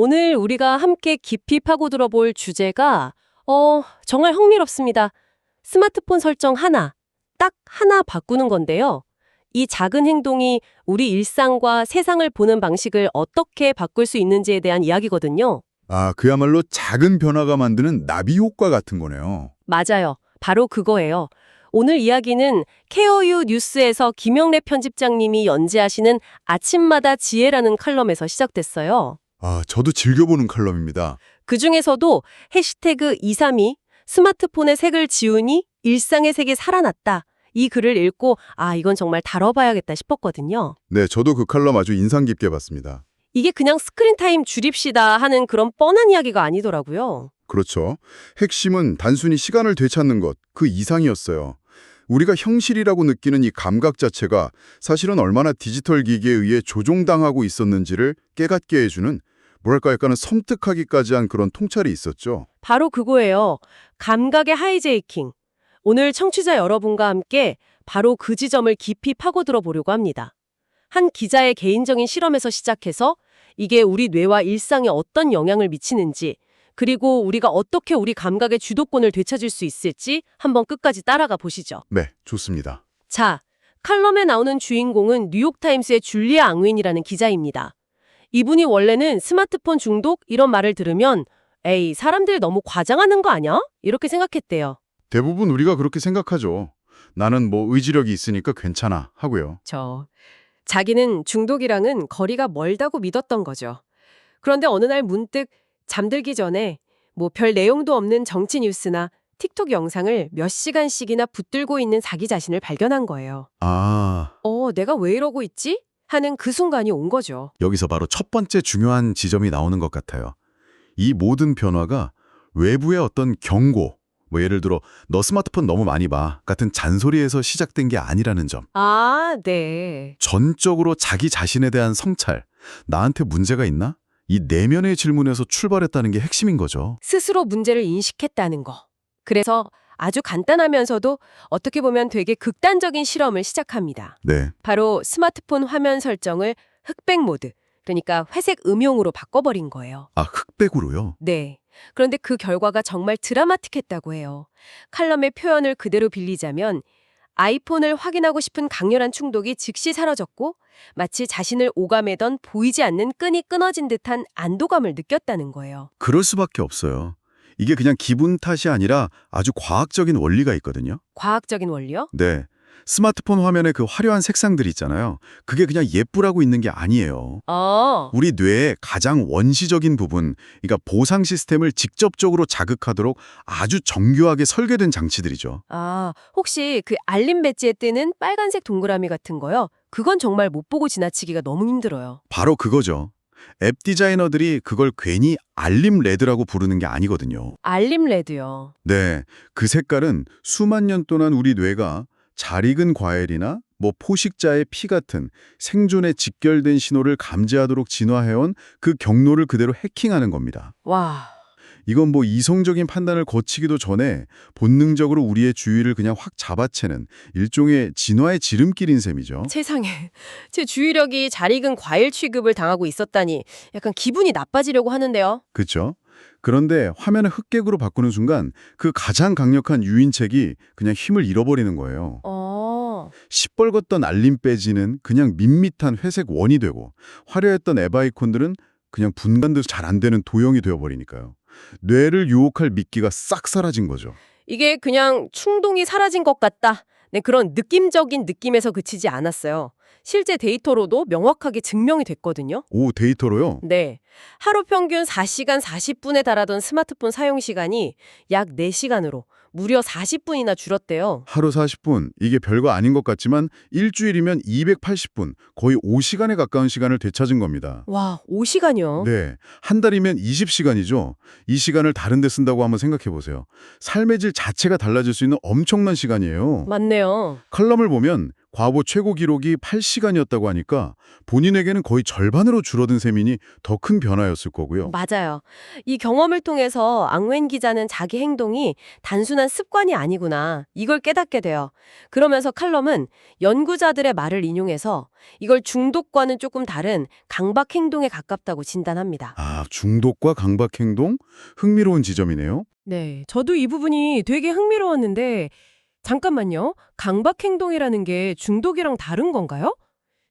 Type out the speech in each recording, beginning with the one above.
오늘 우리가 함께 깊이 파고들어 볼 주제가 정말 흥미롭습니다. 스마트폰 설정 하나, 딱 하나 바꾸는 건데요. 이 작은 행동이 우리 일상과 세상을 보는 방식을 어떻게 바꿀 수 있는지에 대한 이야기거든요. 아, 그야말로 작은 변화가 만드는 나비 효과 같은 거네요. 맞아요. 바로 그거예요. 오늘 이야기는 케어유 뉴스에서 김영래 편집장님이 연재하시는 아침마다 지혜라는 칼럼에서 시작됐어요. 아, 저도 즐겨보는 칼럼입니다. 그중에서도 해시태그 232 스마트폰의 색을 지우니 일상의 색이 살아났다. 이 글을 읽고 이건 정말 다뤄봐야겠다 싶었거든요. 네, 저도 그 칼럼 아주 인상 깊게 봤습니다. 이게 그냥 스크린 타임 줄입시다 하는 그런 뻔한 이야기가 아니더라고요. 그렇죠. 핵심은 단순히 시간을 되찾는 것, 그 이상이었어요. 우리가 형실이라고 느끼는 이 감각 자체가 사실은 얼마나 디지털 기기에 의해 조종당하고 있었는지를 깨닫게 해주는 뭐랄까 약간은 섬뜩하기까지 한 그런 통찰이 있었죠. 바로 그거예요. 감각의 하이제이킹. 오늘 청취자 여러분과 함께 바로 그 지점을 깊이 파고들어 보려고 합니다. 한 기자의 개인적인 실험에서 시작해서 이게 우리 뇌와 일상에 어떤 영향을 미치는지, 그리고 우리가 어떻게 우리 감각의 주도권을 되찾을 수 있을지 한번 끝까지 따라가 보시죠. 네, 좋습니다. 자, 칼럼에 나오는 주인공은 뉴욕타임스의 줄리아 앙윈이라는 기자입니다. 이분이 원래는 스마트폰 중독 이런 말을 들으면 에이, 사람들 너무 과장하는 거 아니야? 이렇게 생각했대요. 대부분 우리가 그렇게 생각하죠. 나는 뭐 의지력이 있으니까 괜찮아 하고요. 자기는 중독이랑은 거리가 멀다고 믿었던 거죠. 그런데 어느 날 문득 잠들기 전에 뭐 별 내용도 없는 정치 뉴스나 틱톡 영상을 몇 시간씩이나 붙들고 있는 자기 자신을 발견한 거예요. 아, 내가 왜 이러고 있지? 하는 그 순간이 온 거죠. 여기서 바로 첫 번째 중요한 지점이 나오는 것 같아요. 이 모든 변화가 외부의 어떤 경고, 뭐 예를 들어 너 스마트폰 너무 많이 봐 같은 잔소리에서 시작된 게 아니라는 점. 네. 전적으로 자기 자신에 대한 성찰, 나한테 문제가 있나? 이 내면의 질문에서 출발했다는 게 핵심인 거죠. 스스로 문제를 인식했다는 거. 그래서 아주 간단하면서도 어떻게 보면 되게 극단적인 실험을 시작합니다. 네, 바로 스마트폰 화면 설정을 흑백 모드, 그러니까 회색 음용으로 바꿔버린 거예요. 아, 흑백으로요? 네. 그런데 그 결과가 정말 드라마틱했다고 해요. 칼럼의 표현을 그대로 빌리자면 아이폰을 확인하고 싶은 강렬한 충독이 즉시 사라졌고 마치 자신을 오가매던 보이지 않는 끈이 끊어진 듯한 안도감을 느꼈다는 거예요. 그럴 수밖에 없어요. 이게 그냥 기분 탓이 아니라 아주 과학적인 원리가 있거든요. 과학적인 원리요? 네. 스마트폰 화면에 그 화려한 색상들 있잖아요. 그게 그냥 예쁘라고 있는 게 아니에요. 우리 뇌의 가장 원시적인 부분, 그러니까 보상 시스템을 직접적으로 자극하도록 아주 정교하게 설계된 장치들이죠. 혹시 그 알림 배지에 뜨는 빨간색 동그라미 같은 거요? 그건 정말 못 보고 지나치기가 너무 힘들어요. 바로 그거죠. 앱 디자이너들이 그걸 괜히 알림 레드라고 부르는 게 아니거든요. 알림 레드요. 네, 그 색깔은 수만 년 동안 우리 뇌가 잘 익은 과일이나 뭐 포식자의 피 같은 생존에 직결된 신호를 감지하도록 진화해온 그 경로를 그대로 해킹하는 겁니다. 와, 이건 뭐 이성적인 판단을 거치기도 전에 본능적으로 우리의 주의를 그냥 확 잡아채는 일종의 진화의 지름길인 셈이죠. 세상에. 제 주의력이 잘 익은 과일 취급을 당하고 있었다니 약간 기분이 나빠지려고 하는데요. 그렇죠? 그런데 화면을 흑백으로 바꾸는 순간 그 가장 강력한 유인책이 그냥 힘을 잃어버리는 거예요. 시뻘겋던 알림 배지는 그냥 밋밋한 회색 원이 되고 화려했던 앱 아이콘들은 그냥 분간도 잘 안 되는 도형이 되어버리니까요. 뇌를 유혹할 미끼가 싹 사라진 거죠. 이게 그냥 충동이 사라진 것 같다. 네, 그런 느낌적인 느낌에서 그치지 않았어요. 실제 데이터로도 명확하게 증명이 됐거든요. 오, 데이터로요? 네. 하루 평균 4시간 40분에 달하던 스마트폰 사용 시간이 약 4시간으로 무려 40분이나 줄었대요. 하루 40분, 이게 별거 아닌 것 같지만 일주일이면 280분, 거의 5시간에 가까운 시간을 되찾은 겁니다. 와, 5시간이요? 네, 한 달이면 20시간이죠. 이 시간을 다른 데 쓴다고 한번 생각해 보세요. 삶의 질 자체가 달라질 수 있는 엄청난 시간이에요. 맞네요. 칼럼을 보면 과보 최고 기록이 8시간이었다고 하니까 본인에게는 거의 절반으로 줄어든 셈이니 더 큰 변화였을 거고요. 맞아요. 이 경험을 통해서 앙웬 기자는 자기 행동이 단순한 습관이 아니구나. 이걸 깨닫게 돼요. 그러면서 칼럼은 연구자들의 말을 인용해서 이걸 중독과는 조금 다른 강박 행동에 가깝다고 진단합니다. 아, 중독과 강박 행동? 흥미로운 지점이네요. 네, 저도 이 부분이 되게 흥미로웠는데 잠깐만요. 강박 행동이라는 게 중독이랑 다른 건가요?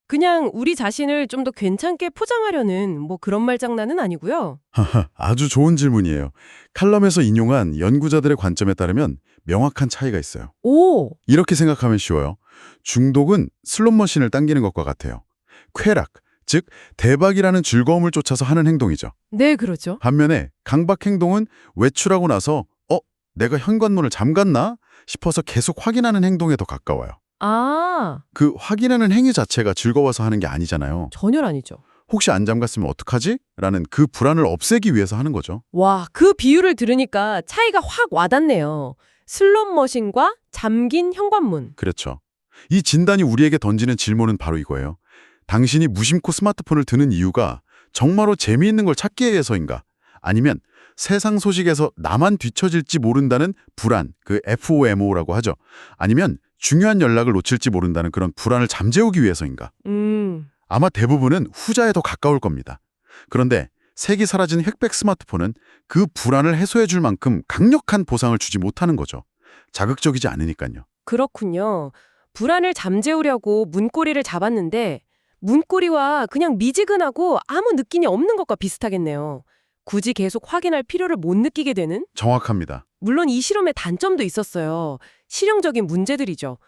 그냥 우리 자신을 좀 더 괜찮게 포장하려는 뭐 그런 말장난은 아니고요. 하하, 아주 좋은 질문이에요. 칼럼에서 인용한 연구자들의 관점에 따르면 명확한 차이가 있어요. 오, 이렇게 생각하면 쉬워요. 중독은 슬롯머신을 당기는 것과 같아요. 쾌락, 즉 대박이라는 즐거움을 쫓아서 하는 행동이죠. 네, 그렇죠. 반면에 강박 행동은 외출하고 나서 내가 현관문을 잠갔나 싶어서 계속 확인하는 행동에 더 가까워요. 아, 그 확인하는 행위 자체가 즐거워서 하는 게 아니잖아요. 전혀 아니죠. 혹시 안 잠갔으면 어떡하지? 라는 그 불안을 없애기 위해서 하는 거죠. 와, 그 비유를 들으니까 차이가 확 와닿네요. 슬롯머신과 잠긴 현관문. 그렇죠. 이 진단이 우리에게 던지는 질문은 바로 이거예요. 당신이 무심코 스마트폰을 드는 이유가 정말로 재미있는 걸 찾기 위해서인가? 아니면 세상 소식에서 나만 뒤처질지 모른다는 불안, 그 FOMO라고 하죠. 아니면 중요한 연락을 놓칠지 모른다는 그런 불안을 잠재우기 위해서인가? 아마 대부분은 후자에 더 가까울 겁니다. 그런데 색이 사라진 획백 스마트폰은 그 불안을 해소해 줄 만큼 강력한 보상을 주지 못하는 거죠. 자극적이지 않으니까요. 그렇군요. 불안을 잠재우려고 문고리를 잡았는데 문고리와 그냥 미지근하고 아무 느낌이 없는 것과 비슷하겠네요. 굳이 계속 확인할 필요를 못 느끼게 되는? 정확합니다. 물론 이 실험의 단점도 있었어요. 실용적인 문제들이죠.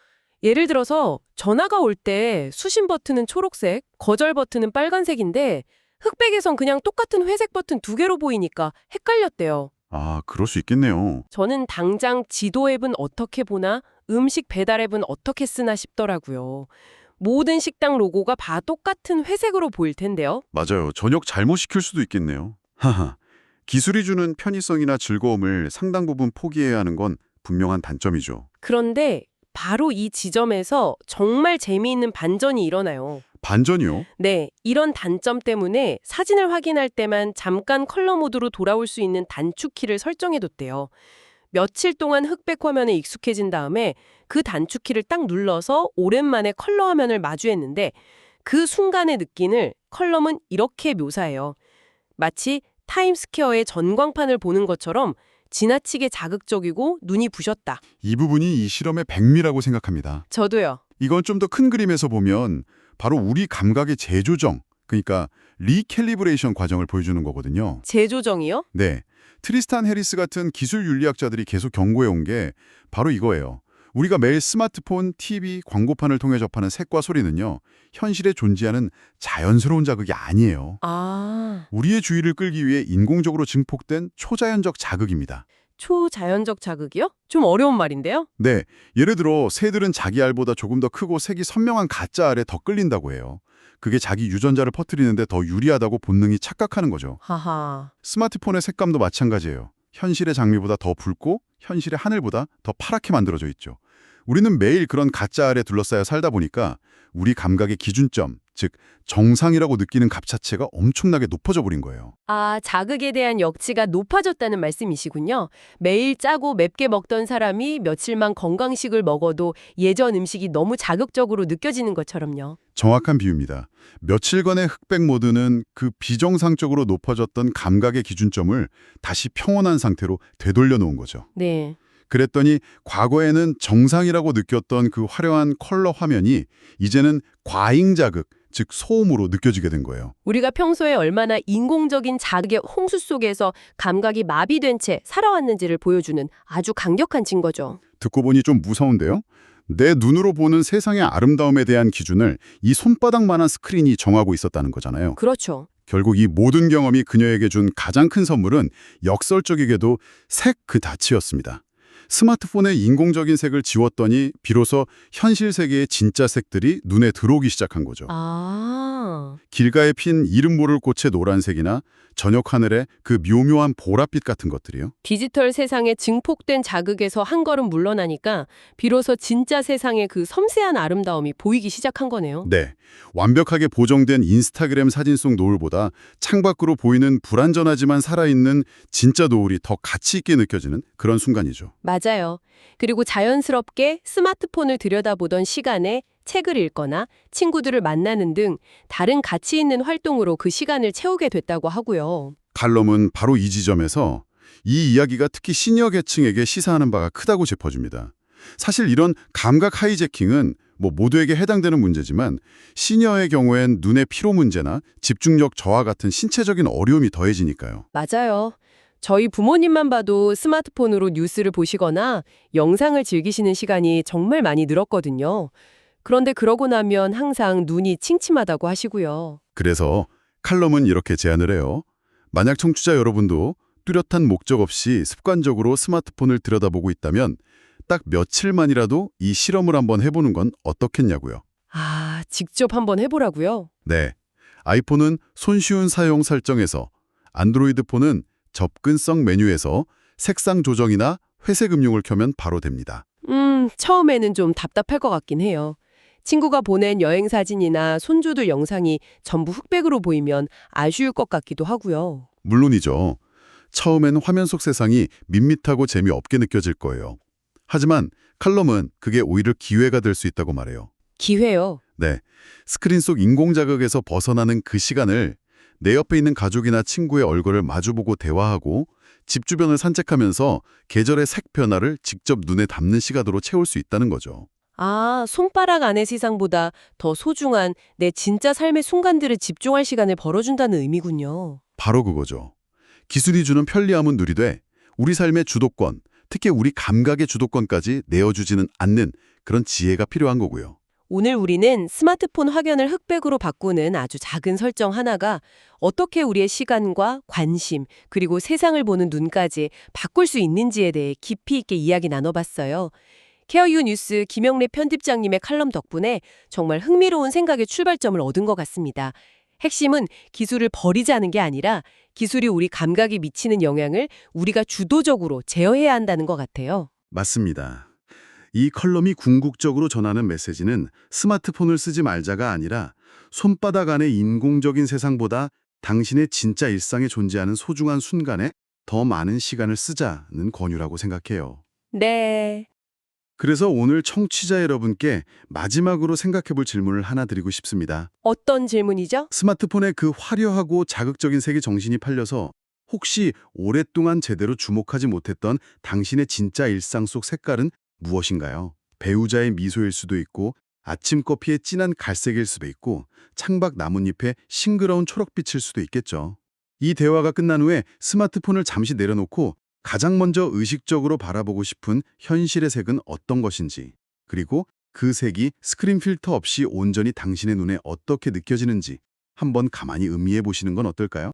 예를 들어서 전화가 올 때 수신 버튼은 초록색, 거절 버튼은 빨간색인데 흑백에선 그냥 똑같은 회색 버튼 두 개로 보이니까 헷갈렸대요. 아, 그럴 수 있겠네요. 저는 당장 지도 앱은 어떻게 보나 음식 배달 앱은 어떻게 쓰나 싶더라고요. 모든 식당 로고가 다 똑같은 회색으로 보일 텐데요. 맞아요. 저녁 잘못 시킬 수도 있겠네요. 하하. 기술이 주는 편의성이나 즐거움을 상당 부분 포기해야 하는 건 분명한 단점이죠. 그런데 바로 이 지점에서 정말 재미있는 반전이 일어나요. 반전이요? 네, 이런 단점 때문에 사진을 확인할 때만 잠깐 컬러 모드로 돌아올 수 있는 단축키를 설정해뒀대요. 며칠 동안 흑백 화면에 익숙해진 다음에 그 단축키를 딱 눌러서 오랜만에 컬러 화면을 마주했는데 그 순간의 느낌을 컬럼은 이렇게 묘사해요. 마치 타임스퀘어의 전광판을 보는 것처럼 지나치게 자극적이고 눈이 부셨다. 이 부분이 이 실험의 백미라고 생각합니다. 저도요. 이건 좀 더 큰 그림에서 보면 바로 우리 감각의 재조정, 그러니까 리캘리브레이션 과정을 보여주는 거거든요. 재조정이요? 네, 트리스탄 해리스 같은 기술 윤리학자들이 계속 경고해온 게 바로 이거예요. 우리가 매일 스마트폰, TV, 광고판을 통해 접하는 색과 소리는요, 현실에 존재하는 자연스러운 자극이 아니에요. 아, 우리의 주의를 끌기 위해 인공적으로 증폭된 초자연적 자극입니다. 초자연적 자극이요? 좀 어려운 말인데요? 네, 예를 들어 새들은 자기 알보다 조금 더 크고 색이 선명한 가짜 알에 더 끌린다고 해요. 그게 자기 유전자를 퍼뜨리는데 더 유리하다고 본능이 착각하는 거죠. 하하. 스마트폰의 색감도 마찬가지예요. 현실의 장미보다 더 붉고 현실의 하늘보다 더 파랗게 만들어져 있죠. 우리는 매일 그런 가짜 알에 둘러싸여 살다 보니까 우리 감각의 기준점, 즉 정상이라고 느끼는 값 자체가 엄청나게 높아져 버린 거예요. 아, 자극에 대한 역치가 높아졌다는 말씀이시군요. 매일 짜고 맵게 먹던 사람이 며칠만 건강식을 먹어도 예전 음식이 너무 자극적으로 느껴지는 것처럼요. 정확한 비유입니다. 며칠간의 흑백 모드는 그 비정상적으로 높아졌던 감각의 기준점을 다시 평온한 상태로 되돌려 놓은 거죠. 네. 그랬더니 과거에는 정상이라고 느꼈던 그 화려한 컬러 화면이 이제는 과잉 자극, 즉 소음으로 느껴지게 된 거예요. 우리가 평소에 얼마나 인공적인 자극의 홍수 속에서 감각이 마비된 채 살아왔는지를 보여주는 아주 강력한 증거죠. 듣고 보니 좀 무서운데요? 내 눈으로 보는 세상의 아름다움에 대한 기준을 이 손바닥만한 스크린이 정하고 있었다는 거잖아요. 그렇죠. 결국 이 모든 경험이 그녀에게 준 가장 큰 선물은 역설적이게도 색 그 자체였습니다. 스마트폰의 인공적인 색을 지웠더니 비로소 현실 세계의 진짜 색들이 눈에 들어오기 시작한 거죠. 아, 길가에 핀 이름 모를 꽃의 노란색이나 저녁 하늘의 그 묘묘한 보랏빛 같은 것들이요. 디지털 세상에 증폭된 자극에서 한 걸음 물러나니까 비로소 진짜 세상의 그 섬세한 아름다움이 보이기 시작한 거네요. 네, 완벽하게 보정된 인스타그램 사진 속 노을보다 창밖으로 보이는 불완전하지만 살아있는 진짜 노을이 더 가치 있게 느껴지는 그런 순간이죠. 맞아요. 그리고 자연스럽게 스마트폰을 들여다보던 시간에 책을 읽거나 친구들을 만나는 등 다른 가치 있는 활동으로 그 시간을 채우게 됐다고 하고요. 칼럼은 바로 이 지점에서 이 이야기가 특히 시니어 계층에게 시사하는 바가 크다고 짚어줍니다. 사실 이런 감각 하이제킹은 모두에게 해당되는 문제지만 시니어의 경우엔 눈의 피로 문제나 집중력 저하 같은 신체적인 어려움이 더해지니까요. 맞아요. 저희 부모님만 봐도 스마트폰으로 뉴스를 보시거나 영상을 즐기시는 시간이 정말 많이 늘었거든요. 그런데 그러고 나면 항상 눈이 침침하다고 하시고요. 그래서 칼럼은 이렇게 제안을 해요. 만약 청취자 여러분도 뚜렷한 목적 없이 습관적으로 스마트폰을 들여다보고 있다면 딱 며칠만이라도 이 실험을 한번 해보는 건 어떻겠냐고요. 아, 직접 한번 해보라고요? 네, 아이폰은 손쉬운 사용 설정에서, 안드로이드 폰은 접근성 메뉴에서 색상 조정이나 회색 음용을 켜면 바로 됩니다. 처음에는 좀 답답할 것 같긴 해요. 친구가 보낸 여행 사진이나 손주들 영상이 전부 흑백으로 보이면 아쉬울 것 같기도 하고요. 물론이죠. 처음엔 화면 속 세상이 밋밋하고 재미없게 느껴질 거예요. 하지만 칼럼은 그게 오히려 기회가 될 수 있다고 말해요. 기회요. 네, 스크린 속 인공자극에서 벗어나는 그 시간을 내 옆에 있는 가족이나 친구의 얼굴을 마주보고 대화하고 집 주변을 산책하면서 계절의 색 변화를 직접 눈에 담는 시간으로 채울 수 있다는 거죠. 아, 손바닥 안의 세상보다 더 소중한 내 진짜 삶의 순간들을 집중할 시간을 벌어준다는 의미군요. 바로 그거죠. 기술이 주는 편리함은 누리되 우리 삶의 주도권, 특히 우리 감각의 주도권까지 내어주지는 않는 그런 지혜가 필요한 거고요. 오늘 우리는 스마트폰 화면을 흑백으로 바꾸는 아주 작은 설정 하나가 어떻게 우리의 시간과 관심, 그리고 세상을 보는 눈까지 바꿀 수 있는지에 대해 깊이 있게 이야기 나눠봤어요. 케어유 뉴스 김영래 편집장님의 칼럼 덕분에 정말 흥미로운 생각의 출발점을 얻은 것 같습니다. 핵심은 기술을 버리자는 게 아니라 기술이 우리 감각에 미치는 영향을 우리가 주도적으로 제어해야 한다는 것 같아요. 맞습니다. 이 컬럼이 궁극적으로 전하는 메시지는 스마트폰을 쓰지 말자가 아니라 손바닥 안의 인공적인 세상보다 당신의 진짜 일상에 존재하는 소중한 순간에 더 많은 시간을 쓰자는 권유라고 생각해요. 네. 그래서 오늘 청취자 여러분께 마지막으로 생각해 볼 질문을 하나 드리고 싶습니다. 어떤 질문이죠? 스마트폰의 그 화려하고 자극적인 색에 정신이 팔려서 혹시 오랫동안 제대로 주목하지 못했던 당신의 진짜 일상 속 색깔은 무엇인가요? 배우자의 미소일 수도 있고 아침 커피의 진한 갈색일 수도 있고 창밖 나뭇잎의 싱그러운 초록빛일 수도 있겠죠. 이 대화가 끝난 후에 스마트폰을 잠시 내려놓고 가장 먼저 의식적으로 바라보고 싶은 현실의 색은 어떤 것인지, 그리고 그 색이 스크린 필터 없이 온전히 당신의 눈에 어떻게 느껴지는지 한번 가만히 음미해 보시는 건 어떨까요?